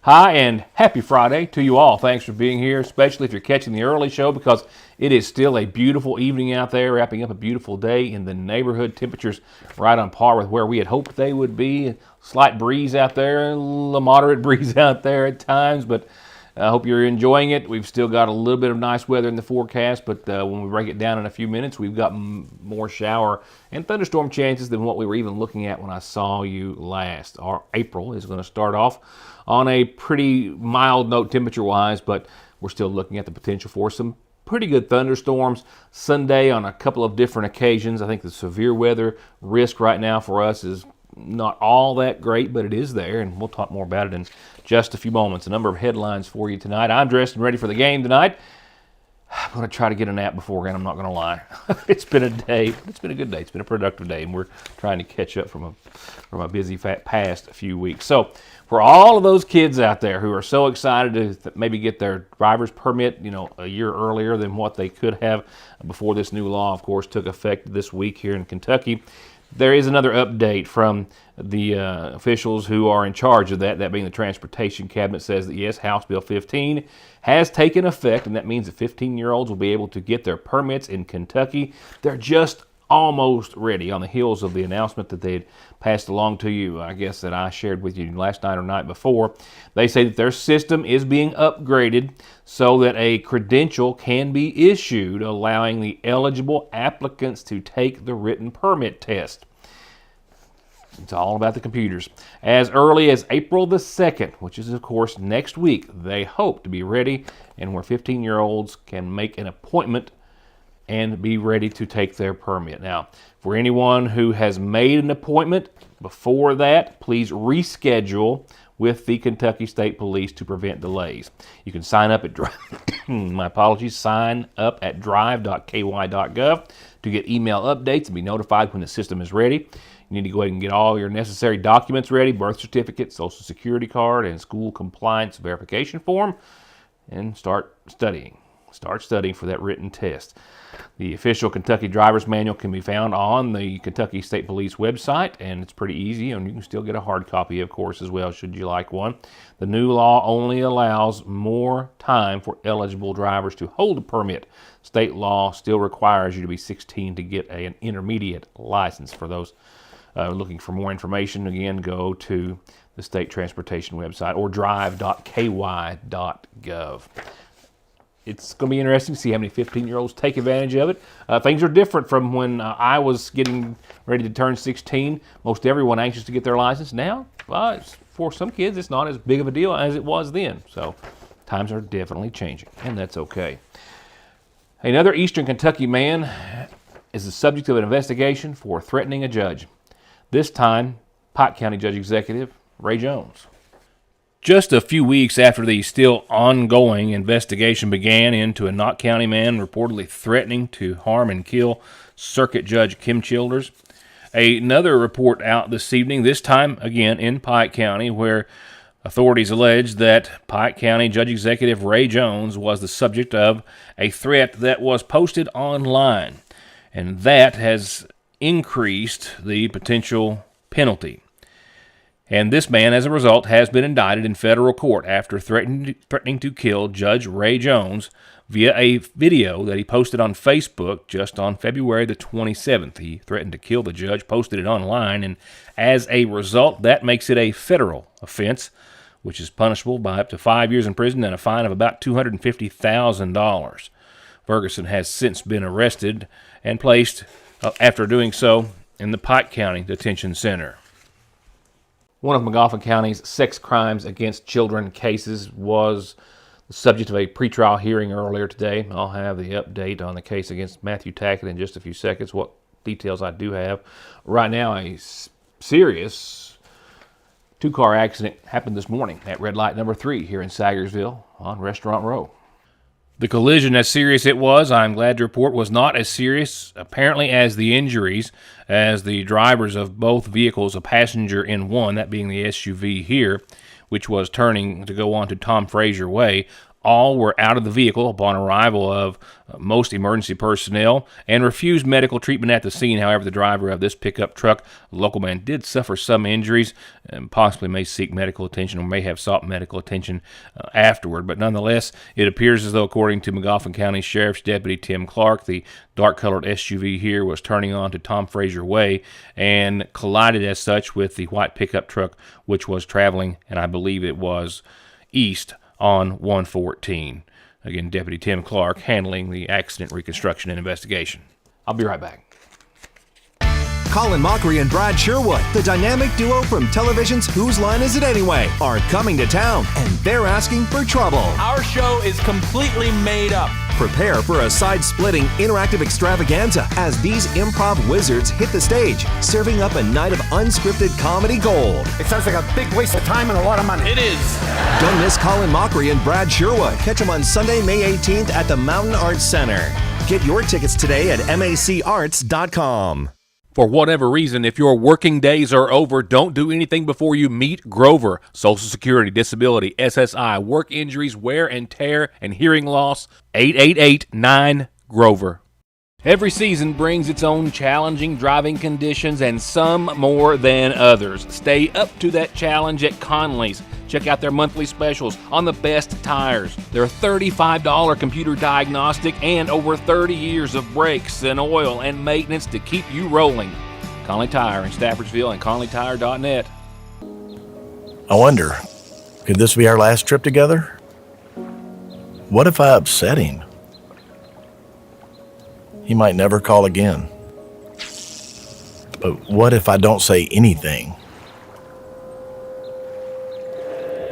Hi, and happy Friday to you all. Thanks for being here, especially if you're catching the early show, because it is still a beautiful evening out there, wrapping up a beautiful day in the neighborhood. Temperatures right on par with where we had hoped they would be. Slight breeze out there, a moderate breeze out there at times, but I hope you're enjoying it. We've still got a little bit of nice weather in the forecast, but when we break it down in a few minutes, we've got more shower and thunderstorm chances than what we were even looking at when I saw you last. Our April is going to start off on a pretty mild note temperature-wise, but we're still looking at the potential for some pretty good thunderstorms Sunday on a couple of different occasions. I think the severe weather risk right now for us is not all that great, but it is there, and we'll talk more about it in just a few moments. A number of headlines for you tonight. I'm dressed and ready for the game tonight. I'm going to try to get a nap beforehand, I'm not going to lie. It's been a day. It's been a good day. It's been a productive day, and we're trying to catch up from a busy past few weeks. So for all of those kids out there who are so excited to maybe get their driver's permit, a year earlier than what they could have before this new law, of course, took effect this week here in Kentucky, there is another update from the officials who are in charge of that being the Transportation Cabinet. Says that yes, House Bill 15 has taken effect, and that means that 15-year-olds will be able to get their permits in Kentucky. They're just almost ready on the heels of the announcement that they had passed along to you, I guess, that I shared with you last night or night before. They say that their system is being upgraded so that a credential can be issued, allowing the eligible applicants to take the written permit test. It's all about the computers. As early as April the 2nd, which is, of course, next week, they hope to be ready, and where 15-year-olds can make an appointment and be ready to take their permit. Now, for anyone who has made an appointment before that, please reschedule with the Kentucky State Police to prevent delays. You can sign up at sign up at drive.ky.gov to get email updates and be notified when the system is ready. You need to go ahead and get all your necessary documents ready: birth certificate, social security card, and school compliance verification form, and start studying. Start studying for that written test. The official Kentucky Driver's Manual can be found on the Kentucky State Police website, and it's pretty easy, and you can still get a hard copy, of course, as well, should you like one. The new law only allows more time for eligible drivers to hold a permit. State law still requires you to be 16 to get an intermediate license. For those looking for more information, again, go to the state transportation website or drive.ky.gov. It's going to be interesting to see how many 15-year-olds take advantage of it. Things are different from when I was getting ready to turn 16. Most everyone anxious to get their license. Now, for some kids, it's not as big of a deal as it was then. So times are definitely changing, and that's okay. Another Eastern Kentucky man is the subject of an investigation for threatening a judge. This time, Pike County Judge Executive Ray Jones. Just a few weeks after the still ongoing investigation began into a Knott County man reportedly threatening to harm and kill Circuit Judge Kim Childers, another report out this evening, this time again in Pike County, where authorities allege that Pike County Judge Executive Ray Jones was the subject of a threat that was posted online, and that has increased the potential penalty. And this man, as a result, has been indicted in federal court after threatening to kill Judge Ray Jones via a video that he posted on Facebook just on February the 27th. He threatened to kill the judge, posted it online, and as a result, that makes it a federal offense, which is punishable by up to 5 years in prison and a fine of about $250,000. Ferguson has since been arrested and placed, after doing so, in the Pike County Detention Center. One of Magoffin County's sex crimes against children cases was the subject of a pretrial hearing earlier today. I'll have the update on the case against Matthew Tackett in just a few seconds, what details I do have. Right now, a serious two-car accident happened this morning at red light number 3 here in Sagersville on Restaurant Row. The collision, as serious it was, I'm glad to report, was not as serious, apparently, as the injuries, as the drivers of both vehicles, a passenger in one, that being the SUV here, which was turning to go on to Tom Frazier Way, All were out of the vehicle upon arrival of most emergency personnel and refused medical treatment at the scene. However, the driver of this pickup truck, a local man, did suffer some injuries and possibly may seek medical attention or may have sought medical attention afterward. But nonetheless, it appears as though, according to Magoffin County Sheriff's Deputy Tim Clark, the dark-colored SUV here was turning onto Tom Frazier Way and collided as such with the white pickup truck, which was traveling, and I believe it was east on 114. Again, Deputy Tim Clark handling the accident reconstruction and investigation. I'll be right back. Colin Mockery and Brad Sherwood, the dynamic duo from television's Whose Line Is It Anyway, are coming to town, and they're asking for trouble. Our show is completely made up. Prepare for a side-splitting interactive extravaganza as these improv wizards hit the stage, serving up a night of unscripted comedy gold. It sounds like a big waste of time and a lot of money. It is. Don't miss Colin Mockery and Brad Sherwood. Catch them on Sunday, May 18th at the Mountain Arts Center. Get your tickets today at macarts.com. For whatever reason, if your working days are over, don't do anything before you meet Grover. Social Security, disability, SSI, work injuries, wear and tear, and hearing loss. 888-9-GROVER. Every season brings its own challenging driving conditions and some more than others. Stay up to that challenge at Conley's. Check out their monthly specials on the best tires. Their $35 computer diagnostic and over 30 years of brakes and oil and maintenance to keep you rolling. Conley Tire in Staffordsville and conleytire.net. I wonder, could this be our last trip together? What if I upset him? He might never call again. But what if I don't say anything?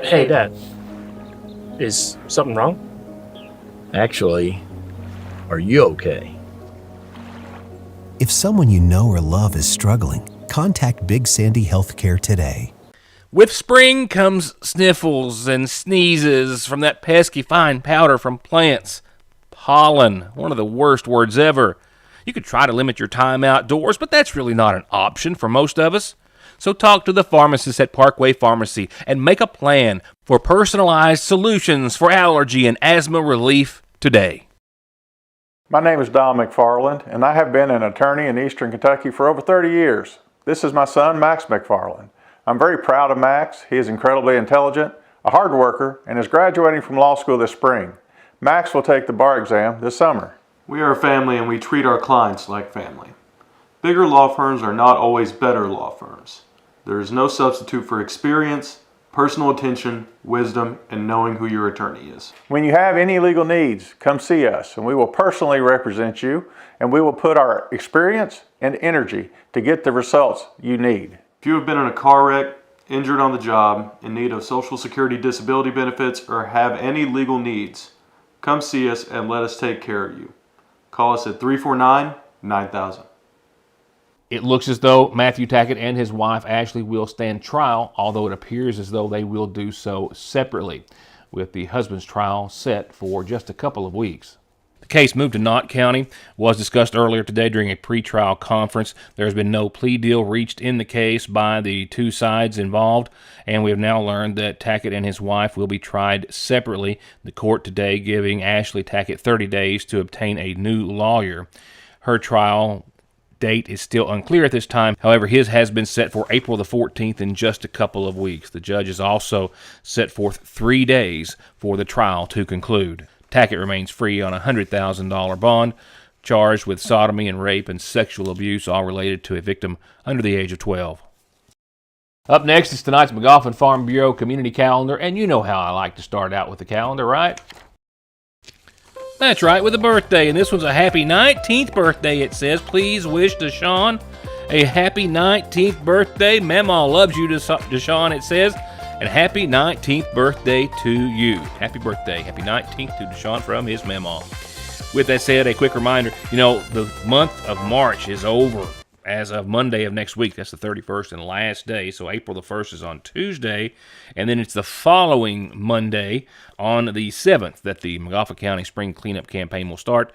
Hey, Dad. Is something wrong? Actually, are you okay? If someone you know or love is struggling, contact Big Sandy Healthcare today. With spring comes sniffles and sneezes from that pesky fine powder from plants. Pollen, one of the worst words ever. You could try to limit your time outdoors, but that's really not an option for most of us. So talk to the pharmacist at Parkway Pharmacy and make a plan for personalized solutions for allergy and asthma relief today. My name is Don McFarland, and I have been an attorney in Eastern Kentucky for over 30 years. This is my son, Max McFarland. I'm very proud of Max. He is incredibly intelligent, a hard worker, and is graduating from law school this spring. Max will take the bar exam this summer. We are a family and we treat our clients like family. Bigger law firms are not always better law firms. There is no substitute for experience, personal attention, wisdom, and knowing who your attorney is. When you have any legal needs, come see us, and we will personally represent you, and we will put our experience and energy to get the results you need. If you have been in a car wreck, injured on the job, in need of Social Security disability benefits, or have any legal needs, come see us and let us take care of you. Call us at 349-9000. It looks as though Matthew Tackett and his wife Ashley will stand trial, although it appears as though they will do so separately, with the husband's trial set for just a couple of weeks. The case moved to Knott County, was discussed earlier today during a pretrial conference. There has been no plea deal reached in the case by the two sides involved, and we have now learned that Tackett and his wife will be tried separately. The court today giving Ashley Tackett 30 days to obtain a new lawyer. Her trial date is still unclear at this time. However, his has been set for April the 14th in just a couple of weeks. The judge has also set forth 3 days for the trial to conclude. Tackett remains free on a $100,000 bond, charged with sodomy and rape and sexual abuse, all related to a victim under the age of 12. Up next is tonight's Magoffin Farm Bureau Community Calendar, and you know how I like to start out with the calendar, right? That's right, with a birthday, and this one's a happy 19th birthday, it says. Please wish Deshaun a happy 19th birthday. Mama loves you, Deshaun, it says. And happy 19th birthday to you. Happy birthday. Happy 19th to Deshaun from his mama. With that said, a quick reminder, the month of March is over as of Monday of next week. That's the 31st and last day. So April the 1st is on Tuesday. And then it's the following Monday on the 7th that the Magoffin County Spring Cleanup Campaign will start.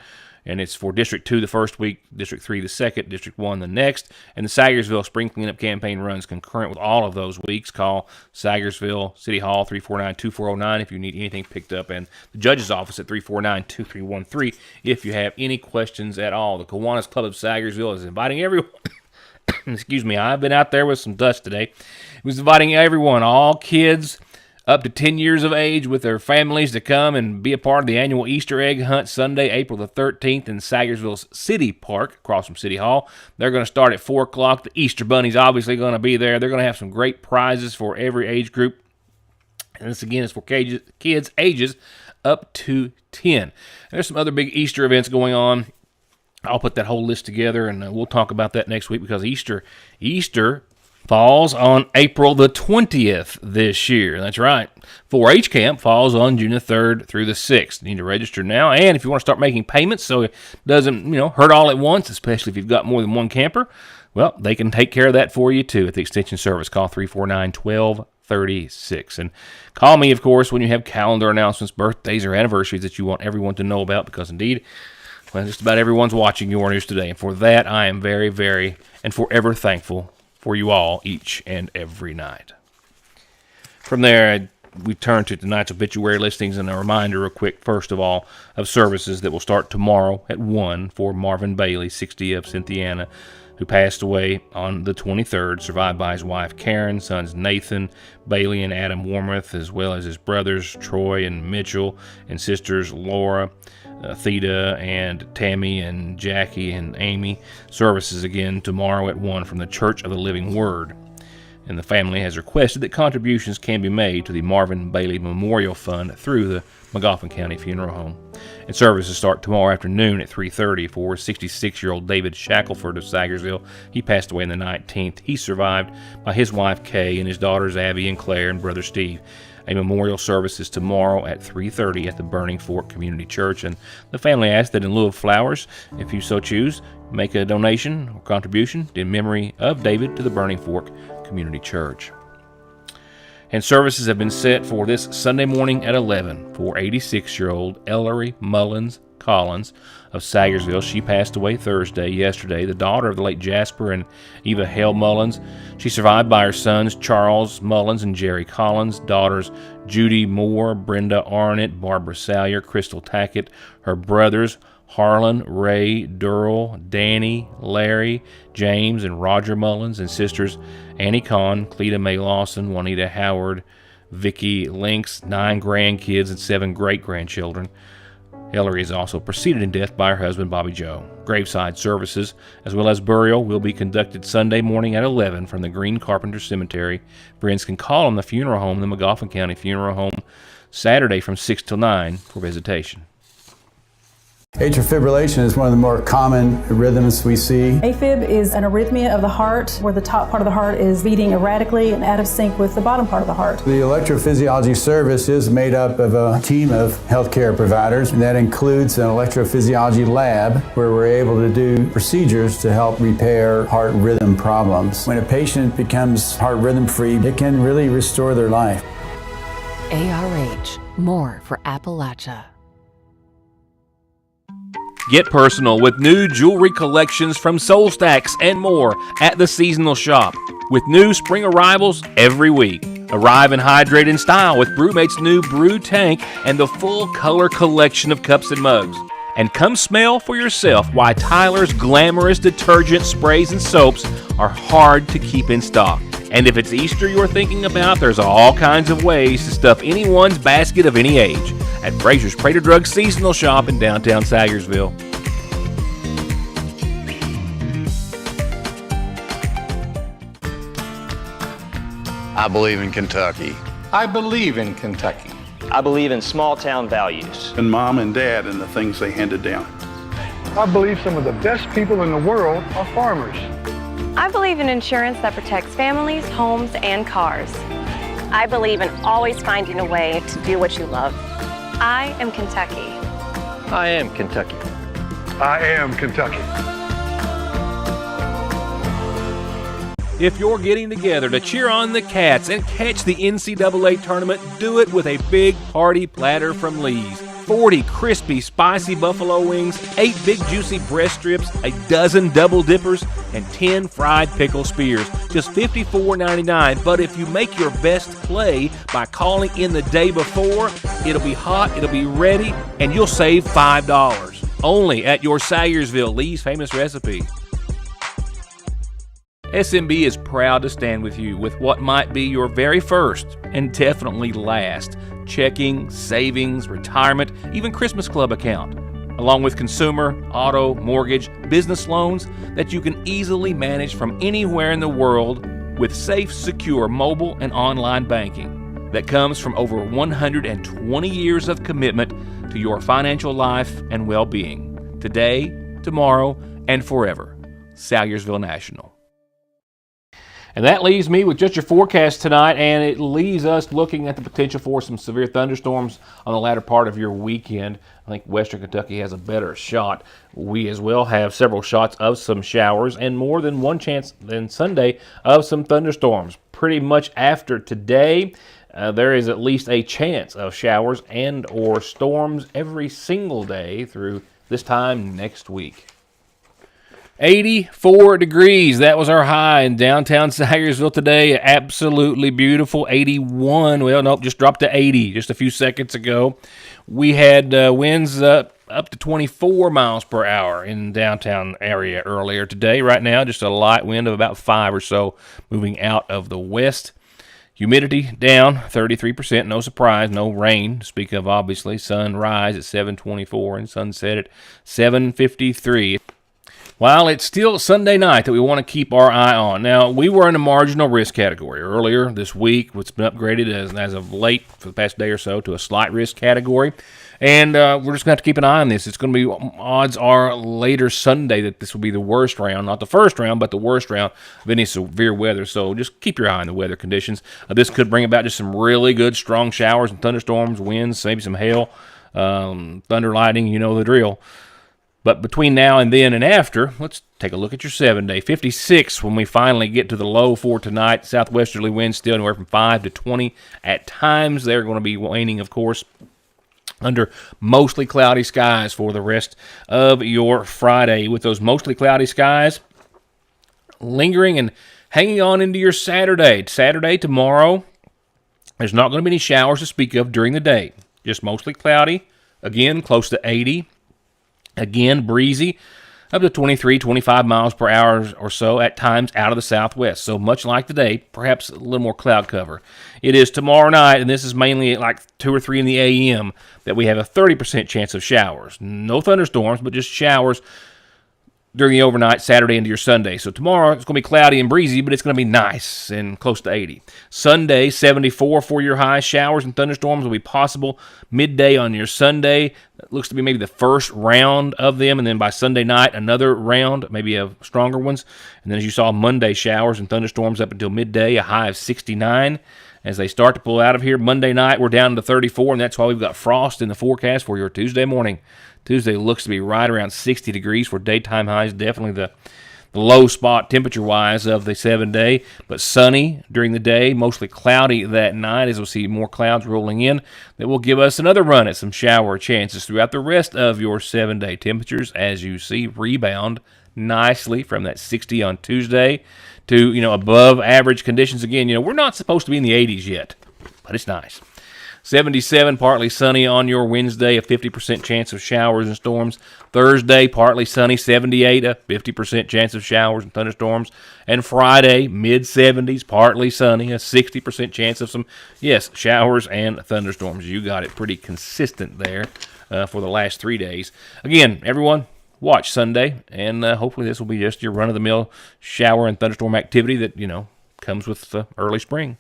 And it's for District 2 the first week, District 3 the second, District 1 the next. And the Sagersville Spring Cleanup Campaign runs concurrent with all of those weeks. Call Sagersville City Hall 349-2409 if you need anything picked up, and the judge's office at 349-2313 if you have any questions at all. The Kiwanis Club of Sagersville is inviting everyone. Excuse me, I've been out there with some dust today. It was inviting everyone, all kids up to 10 years of age with their families, to come and be a part of the annual Easter egg hunt Sunday, April the 13th in Sagersville's City Park across from City Hall. They're going to start at 4 o'clock. The Easter Bunny's obviously going to be there. They're going to have some great prizes for every age group. And this, again, is for kids ages up to 10. There's some other big Easter events going on. I'll put that whole list together, and we'll talk about that next week, because Easter falls on April the 20th this year. That's right. 4-H Camp falls on June the 3rd through the 6th. You need to register now. And if you want to start making payments so it doesn't, hurt all at once, especially if you've got more than one camper, well, they can take care of that for you too at the Extension Service. Call 349-1236. And call me, of course, when you have calendar announcements, birthdays, or anniversaries that you want everyone to know about, because indeed, well, just about everyone's watching Your News Today. And for that, I am very, very and forever thankful for you all each and every night. From there, we turn to tonight's obituary listings, and a reminder real quick, first of all, of services that will start tomorrow at 1 for Marvin Bailey, 60 of Cynthiana, who passed away on the 23rd, survived by his wife Karen, sons Nathan Bailey and Adam Warmoth, as well as his brothers Troy and Mitchell, and sisters Laura, Theda, and Tammy, and Jackie, and Amy. Services again tomorrow at 1 from the Church of the Living Word. And the family has requested that contributions can be made to the Marvin Bailey Memorial Fund through the Magoffin County Funeral Home. And services start tomorrow afternoon at 3:30 for 66-year-old David Shackelford of Sagersville. He passed away on the 19th. He's survived by his wife Kay and his daughters Abby and Claire and brother Steve. A memorial service is tomorrow at 3:30 at the Burning Fork Community Church, and the family asks that in lieu of flowers, if you so choose, make a donation or contribution in memory of David to the Burning Fork Community Church. And services have been set for this Sunday morning at 11 for 86-year-old Ellery Mullins Collins of Sagersville. She passed away yesterday, the daughter of the late Jasper and Eva Hale Mullins. She survived by her sons Charles Mullins and Jerry Collins, daughters Judy Moore, Brenda Arnett, Barbara Salyer, Crystal Tackett, her brothers Harlan, Ray, Durrell, Danny, Larry, James, and Roger Mullins, and sisters Annie Kahn, Cleta Mae Lawson, Juanita Howard, Vicky Lynx, 9 grandkids and 7 great-grandchildren. Ellery is also preceded in death by her husband, Bobby Joe. Graveside services, as well as burial, will be conducted Sunday morning at 11 from the Green Carpenter Cemetery. Friends can call on the funeral home, the Magoffin County Funeral Home, Saturday from 6 till 9 for visitation. Atrial fibrillation is one of the more common rhythms we see. AFib is an arrhythmia of the heart where the top part of the heart is beating erratically and out of sync with the bottom part of the heart. The electrophysiology service is made up of a team of healthcare providers, and that includes an electrophysiology lab where we're able to do procedures to help repair heart rhythm problems. When a patient becomes heart rhythm free, it can really restore their life. ARH, more for Appalachia. Get personal with new jewelry collections from Soul Stacks and more at the seasonal shop. With new spring arrivals every week. Arrive and hydrate in style with Brewmate's new Brew Tank and the full color collection of cups and mugs. And come smell for yourself why Tyler's glamorous detergent, sprays, and soaps are hard to keep in stock. And if it's Easter you're thinking about, there's all kinds of ways to stuff anyone's basket of any age at Frazier's Prater Drug Seasonal Shop in downtown Sagersville. I believe in Kentucky. I believe in Kentucky. I believe in small town values. And mom and dad and the things they handed down. I believe some of the best people in the world are farmers. I believe in insurance that protects families, homes, and cars. I believe in always finding a way to do what you love. I am Kentucky. I am Kentucky. I am Kentucky. If you're getting together to cheer on the Cats and catch the NCAA tournament, do it with a big party platter from Lee's. 40 crispy, spicy buffalo wings, 8 big juicy breast strips, a dozen double dippers, and 10 fried pickle spears. Just $54.99. But if you make your best play by calling in the day before, it'll be hot, it'll be ready, and you'll save $5. Only at your Salyersville Lee's Famous Recipe. SMB is proud to stand with you with what might be your very first and definitely last checking, savings, retirement, even Christmas Club account, along with consumer, auto, mortgage, business loans that you can easily manage from anywhere in the world with safe, secure mobile and online banking that comes from over 120 years of commitment to your financial life and well-being, today, tomorrow, and forever. Salyersville National. And that leaves me with just your forecast tonight, and it leaves us looking at the potential for some severe thunderstorms on the latter part of your weekend. I think Western Kentucky has a better shot. We as well have several shots of some showers and more than one chance than Sunday of some thunderstorms. Pretty much after today, there is at least a chance of showers and or storms every single day through this time next week. 84 degrees. That was our high in downtown Salyersville today. Absolutely beautiful. 81. Well, nope, just dropped to 80 just a few seconds ago. We had winds up to 24 miles per hour in downtown area earlier today. Right now, just a light wind of about 5 or so moving out of the west. Humidity down 33%. No surprise. No rain to speak of, obviously. Sunrise at 7:24 and sunset at 7:53. While it's still Sunday night that we want to keep our eye on. Now, we were in a marginal risk category earlier this week. It's been upgraded as of late for the past day or so to a slight risk category. And we're just going to have to keep an eye on this. It's going to be, odds are later Sunday that this will be the worst round. Not the first round, but the worst round of any severe weather. So just keep your eye on the weather conditions. This could bring about just some really good strong showers and thunderstorms, winds, maybe some hail, thunder, lightning, you know the drill. But between now and then and after, let's take a look at your 7-day. 56 when we finally get to the low for tonight. Southwesterly winds still anywhere from 5 to 20 at times. They're going to be waning, of course, under mostly cloudy skies for the rest of your Friday. With those mostly cloudy skies lingering and hanging on into your Saturday. Saturday, tomorrow, there's not going to be any showers to speak of during the day. Just mostly cloudy. Again, close to 80. Again, breezy, up to 23, 25 miles per hour or so at times out of the southwest. So much like today, perhaps a little more cloud cover. It is tomorrow night, and this is mainly at like 2 or 3 in the a.m., that we have a 30% chance of showers. No thunderstorms, but just showers during the overnight, Saturday into your Sunday. So tomorrow it's going to be cloudy and breezy, but it's going to be nice and close to 80. Sunday, 74 for your high. Showers and thunderstorms will be possible midday on your Sunday. That looks to be maybe the first round of them, and then by Sunday night, another round, maybe of stronger ones. And then as you saw, Monday, showers and thunderstorms up until midday, a high of 69. As they start to pull out of here, Monday night, we're down to 34, and that's why we've got frost in the forecast for your Tuesday morning. Tuesday looks to be right around 60 degrees for daytime highs, definitely the low spot temperature-wise of the 7-day, but sunny during the day, mostly cloudy that night as we'll see more clouds rolling in. That will give us another run at some shower chances throughout the rest of your 7-day temperatures as you see rebound nicely from that 60 on Tuesday to, above average conditions again. We're not supposed to be in the 80s yet, but it's nice. 77, partly sunny on your Wednesday, a 50% chance of showers and storms. Thursday, partly sunny, 78, a 50% chance of showers and thunderstorms. And Friday, mid-70s, partly sunny, a 60% chance of some, showers and thunderstorms. You got it pretty consistent there for the last 3 days. Again, everyone, watch Sunday, and hopefully this will be just your run-of-the-mill shower and thunderstorm activity that, comes with early spring.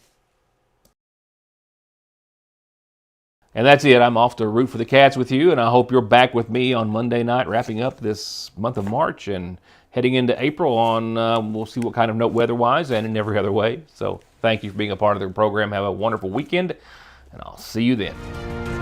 And that's it. I'm off to root for the Cats with you, and I hope you're back with me on Monday night, wrapping up this month of March and heading into April on, we'll see what kind of note weather-wise and in every other way. So thank you for being a part of the program. Have a wonderful weekend, and I'll see you then.